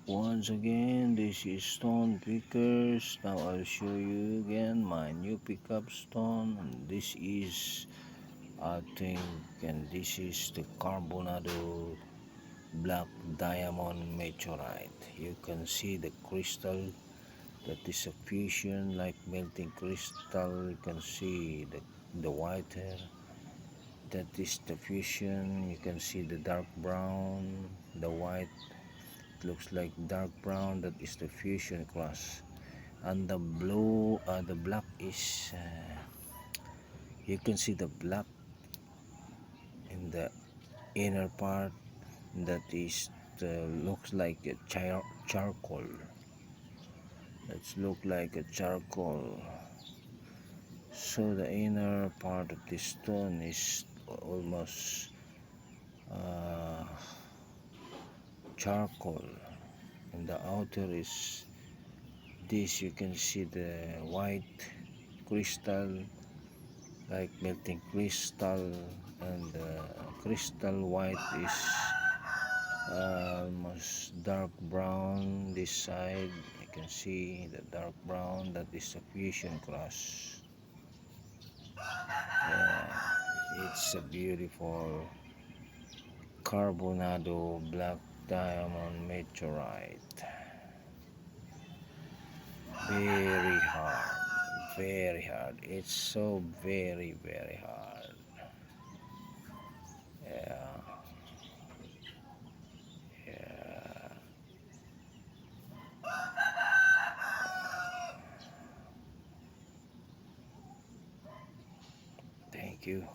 Once again, this is Stone Pickers. Now I'll show you again my new pickup stone. And this is, I think, and this is the Carbonado Black Diamond Meteorite. You can see the crystal, that is a fusion like melting crystal. You can see the white hair, that is the fusion. You can see the dark brown, the white looks like dark brown, that is the fusion cross, and the blue, the black is you can see the black in the inner part, that is looks like a charcoal. Let's look like a charcoal. So the inner part of this stone is almost uh, charcoal, and the outer is this. You can see the white crystal like melting crystal, and the crystal white is almost dark brown. This side you can see the dark brown, that is a fusion cross. It's a beautiful Carbonado Black Diamond Meteorite. Very hard, very hard. It's so very hard. Yeah, yeah. Thank you.